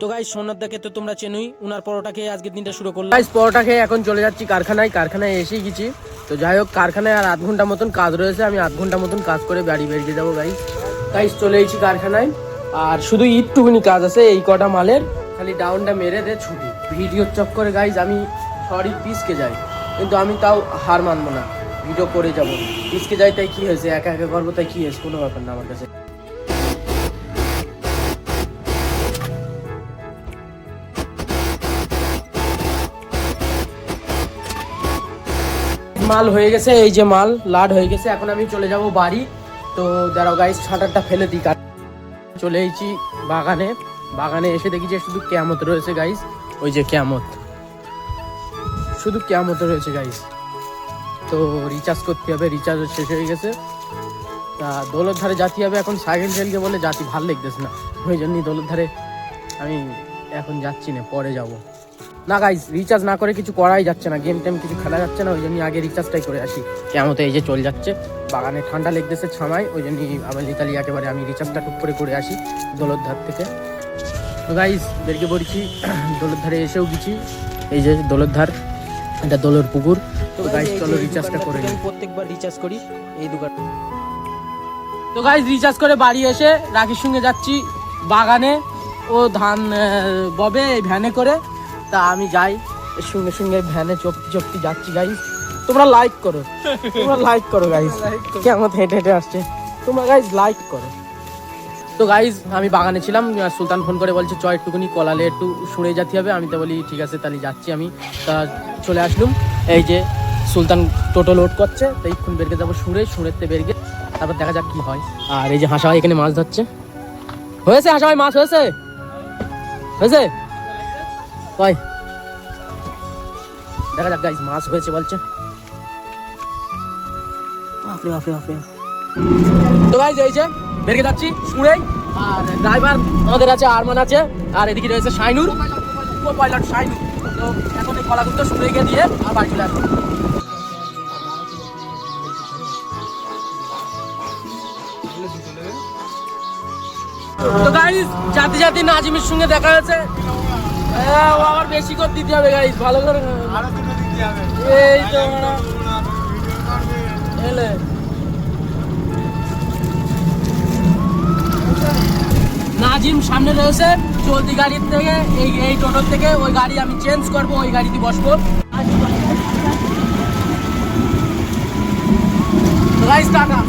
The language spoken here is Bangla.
তো গাইস সোনারদাকে তো তোমরা চেনোই, উনার পরোটা খেয়ে আজকের দিনটা শুরু করলাম। গাইস পরোটা খেয়ে এখন চলে যাচ্ছি কারখানায় এসেই গেছি। তো যাই হোক, কারখানায় আর 8 ঘন্টা মতন কাজ রয়েছে, আমি 8 ঘন্টা মতন কাজ করে বাড়ি বেরিয়ে যাবো। গাইস চলে এসেছি কারখানায়, আর শুধু একটুখানি কাজ আছে, এই কটা মালের খালি ডাউনটা মেরে দে ছুটি। ভিডিওর চক্করে গাইস আমি সরি পিসকে যাই, কিন্তু আমি তাও হার মানবো না, ভিডিও করে যাবো। পিসকে যাই তাই কি হয়েছে, একা একা করবো তাই কি হয়েছে, কোনো ব্যাপার না আমার কাছে। মাল হয়ে গেছে, এই যে মাল লাড হয়ে গেছে, এখন আমি চলে যাব বাড়ি। তো দাঁড়াও গাইস, ছাটারটা ফেলে দিই। চলে এসেছি বাগানে এসে দেখি যে শুধু কেয়ামত রয়েছে গাইস, ওই যে কেয়ামত, শুধু কেয়ামত রয়েছে গাইস। তো রিচার্জ করতে হবে, রিচার্জ শেষ হয়ে গেছে। তা দৌলত ধারে জাতি হবে এখন, সাইকেল চালিয়ে বলে জাতি ভাল লাগতেছে না, ওই জন্যই দৌলত ধারে আমি এখন যাচ্ছি না, পরে যাব না গাইস। রিচার্জ না করে কিছু করাই যাচ্ছে না, গেম টেম কিছু খেলা যাচ্ছে না, ওই জন্য আগে রিচার্জটাই করে আসি। কেমন এই যে চলে যাচ্ছে, বাগানে ঠান্ডা লেগতেছে ছামাই, ওই জন্য আবার ইতালি একেবারে আমি রিচার্জটা টুক করে আসি দৌলত ধার থেকে। তো গাইস বেরিয়ে পড়েছি, দৌলত ধারে এসেও গেছি, এই যে দৌলত ধার, এটা দৌলর পুকুর। তো গাইস চলো রিচার্জটা করে নিই, প্রত্যেকবার রিচার্জ করি এই দোকান। তো গাইস রিচার্জ করে বাড়ি এসে রাখির সঙ্গে যাচ্ছি বাগানে, ও ধান ববে ভ্যানে করে, তা আমি যাই এর সঙ্গে ভ্যানে চপটি যাচ্ছি গাইস। তোমরা লাইক করো গাইস, কেমন হেঁটে হেঁটে আসছে, তোমরা গাইস লাইক করো। তো গাইস আমি বাগানে ছিলাম, সুলতান ফোন করে বলছে চ একটুখানি কলালে একটু শুনে যেতে হবে। আমি তো বলি ঠিক আছে তাহলে যাচ্ছি আমি। তা চলে আসলুম, এই যে সুলতান টোটো লোড করছে, তো এইক্ষণ বেরকে যাবো সুরেতে বেরকে, তারপর দেখা যাক কি হয়। আর এই যে হাসা ভাই এখানে মাছ ধরছে, হয়েছে হাসা ভাই, মাছ হয়েছে কয়, দেখা যাক গাইস, মাছ হয়েছে বলছে। তো গাইস এই যে বেরকে যাচ্ছি সুরেই, আর ড্রাইভার আমাদের আছে, আরমান আছে, আর এদিকে রয়েছে শাইনুর, পাইলট শাইনুর। তো এখন এই কলাগুলো সুরে গিয়ে দিয়ে আর বাড়ি চলে আসবো। তো গাইস জাতি নাজিমের সঙ্গে দেখা হয়েছে, ও আবার বেশি করে দিতে হবে গাইস, ভালো করে এই তো এলে। নাজিম সামনে রয়েছে, চলতি গাড়ির থেকে এই টোটোর থেকে ওই গাড়ি আমি চেঞ্জ করবো, ওই গাড়িতে বসবো। Guys tata.